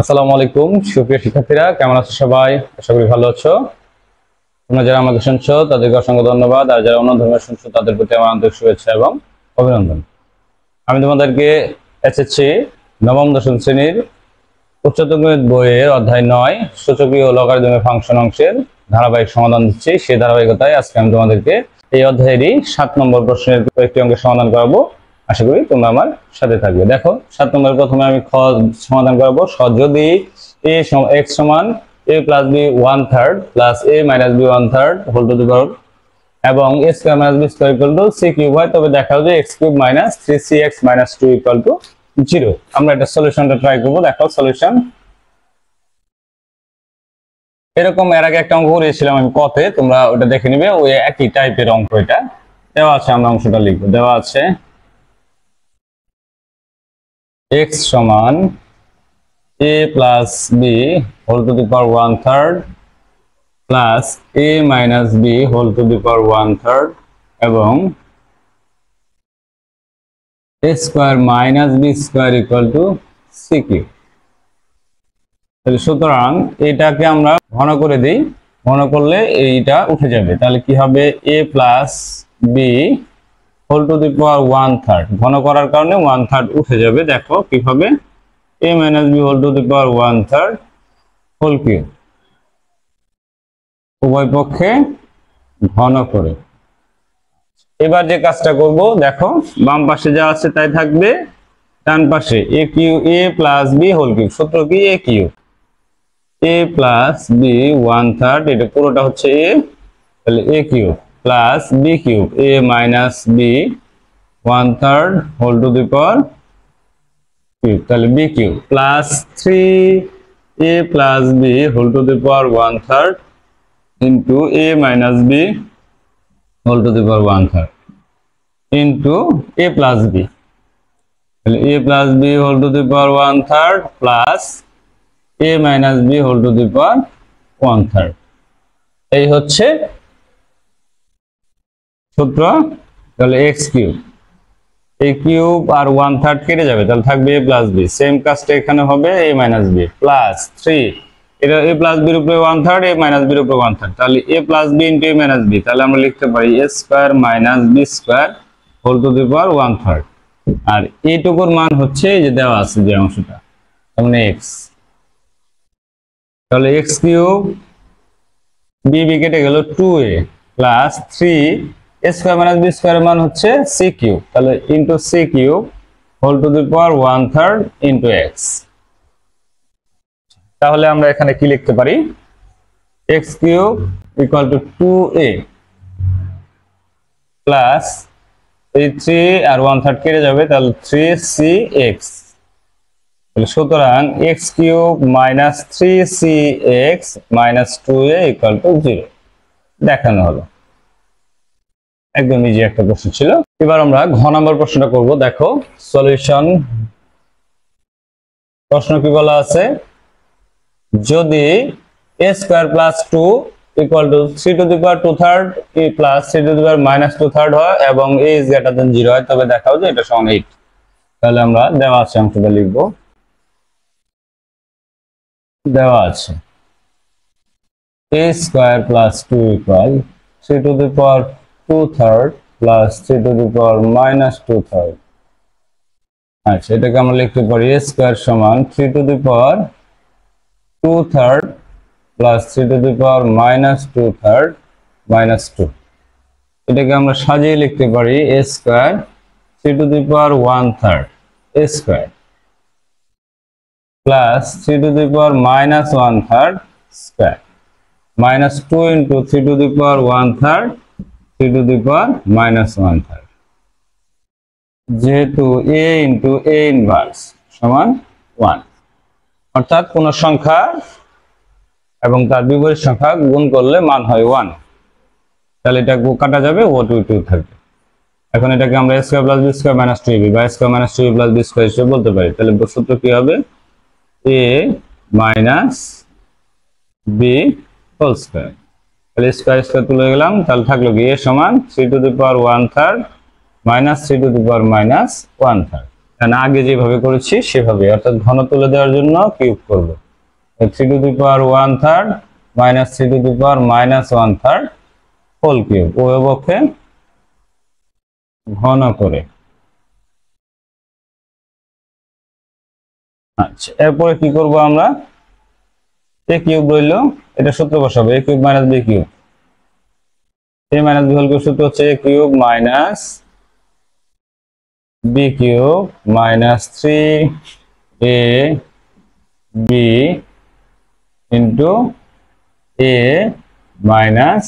আসসালামু আলাইকুম সুপ্রিয় শিক্ষার্থীরা, কেমন আছো সবাই? আশা করি ভালো আছো। তোমরা যারা আমাকে শুনছো তাদেরকে অসংখ্য ধন্যবাদ, আর যারা অন্য ধর্মের শুনছো তাদের প্রতি আমার আন্তরিক শুভেচ্ছা এবং অভিনন্দন। আমি তোমাদেরকে এসএসসি নবম দশম শ্রেণীর উচ্চতর গণিত বইয়ের অধ্যায় 9 সূচকীয় ও লগারিদমিক ফাংশন অংশের ধারাবাহিক সমাধান দিচ্ছি। সেই ধারাবাহিকতায় আজকে আমি তোমাদেরকে এই অধ্যায়েরই 7 নম্বর প্রশ্নের কয়েকটি অঙ্কের সমাধান করাবো। আশা করি তোমরা আমার সাথে থাকবে। দেখো, 7 নম্বরের প্রথমে আমি খ সমাধান করাবো। যদি x সমান a plus b 1/3 plus a minus b 1/3 whole to the power এবং a square minus b square equal to c cube হয়, তবে দেখাও যে x cube minus 3cx minus 2 equal to 0। আমরা এটা সলিউশনটা ট্রাই করব। দেখো সলিউশন এরকম। এর আগে একটা অঙ্ক করেছিলাম আমি কতে, তোমরা ওটা দেখে নিবে। ওই একই টাইপের অঙ্ক এটা দেওয়া আছে। আমরা অংশটা লিখবো। দেওয়া আছে x সমান a plus b whole to the power 1/3 plus a minus b whole to the power 1/3 এবং a square minus b square equal to c cube. সুতরাং এটাকে আমরা ঘন করে দিই। ঘন করলে এইটা উঠে যাবে। তাহলে কি হবে? a plus b whole to the power 1/3। ঘন করার কারণে 1/3 উঠে যাবে। দেখো কিভাবে? a minus b whole to the power 1/3 whole cube. উভয় পক্ষে ঘন করে। এবার যে কাজটা করব, দেখো বাম পাশে যা আছে তাই থাকবে, ডান পাশে a cube a plus b whole cube. সূত্র কি? a cube a plus b 1/3, এটা পুরোটা হচ্ছে a, তাহলে a cube plus b cube a minus b 1/3 whole to the power cube, তাহলে b cube plus 3a plus b whole to the power 1/3 into a minus b whole to the power 1/3 into a plus b, তাহলে a plus b whole to the power 1/3 plus a minus b whole to the power 1/3। এই হচ্ছে সূত্র। তাহলে x cube, a cube আর 1/3 কেটে যাবে, তাহলে থাকবে a প্লাস b। সেম কাজটা এখানে হবে a মাইনাস b প্লাস 3, এটা a প্লাস b এর উপরে 1/3, a মাইনাস b এর উপরে 1/3, তাহলে a plus b into a minus b। তাহলে আমরা লিখতে পারি a square minus b square whole to the power 1/3। আর এইটুকুর মান হচ্ছে এই যে দেওয়া আছে যে অংশটা, মানে x। তাহলে x কিউব b b কেটে গেল 2a plus 3 a square minus b স্কয়ারের মান হচ্ছে c কিউব, তাহলে into c cube whole to the power 1/3 into x। তাহলে আমরা এখানে কি লিখতে পারি? x cube equal to 2a plus এই 3 আর 1/3 কেটে যাবে, তাহলে 3cx। সুতরাং x cube minus 3cx minus 2a equal to 0 দেখানো হলো। একদম ইজি একটা প্রশ্ন ছিল। এবার আমরা ঘ নম্বর প্রশ্নটা করব। দেখো সলিউশন। প্রশ্ন কি বলা আছে? যদি a square plus 2 equal two 3 to the power 2/3 a plus 3 to the power minus 2/3 হয় এবং a ইজ গ্রেটার দ্যান 0 হয়, তবে দেখাও যে এটা সমান 8। তাহলে আমরা দেওয়া আছে অংশটা লিখব। দেওয়া আছে a square plus 2 equal 3 to the power 2/3 plus 3 to the power minus 2/3। আচ্ছা, এটাকে আমরা লিখতে পারি a স্কয়ার সমান 3 to the power 2/3 plus 3 to the power minus 2/3 minus 2। এটাকে আমরা সাজিয়ে লিখতে পারি a square 3 to the power 1/3 a square plus 3 to the power minus 1/3 square minus 2 into 3 to the power 1/3 3 to the power minus 1/3। যেহেতু a into a inverse সমান 1, অর্থাৎ কোন সংখ্যা এবং তার বিপরীত সংখ্যা গুণ করলে মান হয় 1, তাহলে এটা কাটা যাবে, ও 2 থাকবে। এখন এটাকে আমরা a square plus b square minus 2ab বা a square minus 2ab plus b square হিসেবে বলতে পারি। তাহলে সূত্র কি হবে? a minus b whole square. তাহলে স্কয়ার স্কয়ার তুলে গেলাম, তাহলে থাকলো কি a সমান 3 to the power 1/3 minus 3 to the power minus 1/3। কারণ আগে যেভাবে করেছি সেভাবে, অর্থাৎ ঘন তুলে দেওয়ার জন্য কিউব করব। 3 to the power 1/3 minus 3 to the power minus 1/3 whole cube, উভয়পক্ষে ঘন করে। আচ্ছা, এরপরে কি করব আমরা, এ কিউব রইল, এটা সূত্র বসাবো, a cube minus b cube, a minus b whole cube সূত্র হচ্ছে a cube minus b cube minus 3 a b into a minus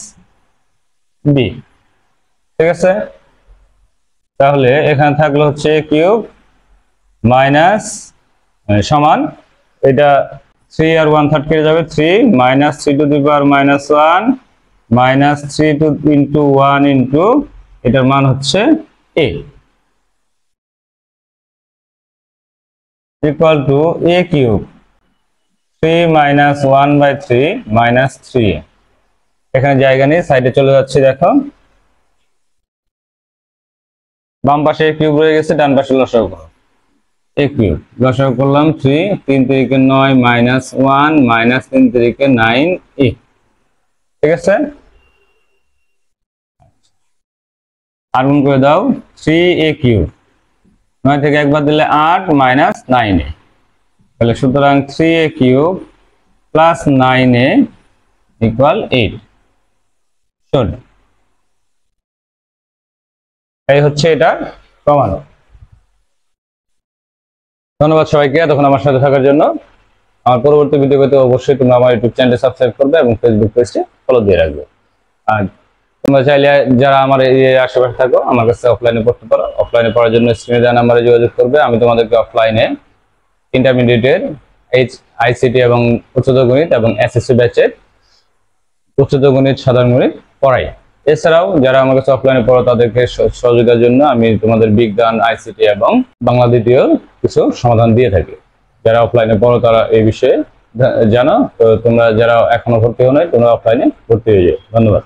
b. ঠিক আছে, তাহলে এখানে থাকলো হচ্ছে এ কিউব মাইনাস সমান, এটা 3 আর 1/3 কেটে যাবে, 3 minus 3 to the power minus 1 minus 3 to into 1 into এটার মান হচ্ছে a equal to a cube 3 minus 1/3 minus 3a। এখানে জায়গা নেই, সাইডে চলে যাচ্ছে, দেখো বাম পাশে a কিউব রয়ে গেছে, ডান পাশে লসাগু করো, a কিউব লসাগু করলাম 3, 3 3 9 মাইনাস 1 মাইনাস 3 3 9a। ঠিক আছে, আর গুণ করে দাও, 3a কিউব 9 থেকে একবার দিলে 8 মাইনাস 9a, তাহলে সুতরাং 3a cube plus 9a equal 8। শোন, এই হচ্ছে এটা প্রমাণ। ধন্যবাদ সবাইকে এতক্ষণ আমার সাথে থাকার জন্য। আমার পরবর্তী ভিডিও পেতে অবশ্যই তোমরা আমার ইউটিউব চ্যানেলটি সাবস্ক্রাইব করবে এবং ফেসবুক পেজটি ফলো দিয়ে রাখবে। আর তোমরা চাইলে যারা আমার এই আশেপাশে থাকো, আমার কাছে অফলাইনে পড়তে পারো। অফলাইনে পড়ার জন্য স্ক্রিনে দেওয়া নাম্বারে যোগাযোগ করবে, আমি তোমাদেরকে অফলাইনে ইন্টারমিডিয়েটের আইসিটি এবং উচ্চতর গণিত এবং এসএসসি ব্যাচের উচ্চতর গণিত সাধারণ গণিত পড়াই। এছাড়াও যারা আমার কাছে অফলাইনে পড়ো তাদেরকে সহযোগিতার জন্য আমি তোমাদের বিজ্ঞান, আইসিটি এবং বাংলা দ্বিতীয় কিছু সমাধান দিয়ে থাকি। যারা অফলাইনে পড়ো তারা এই বিষয়ে জানো, তো তোমরা যারা এখনো ভর্তি হও নাই তোমরা অফলাইনে ভর্তি হয়ে যাও। ধন্যবাদ।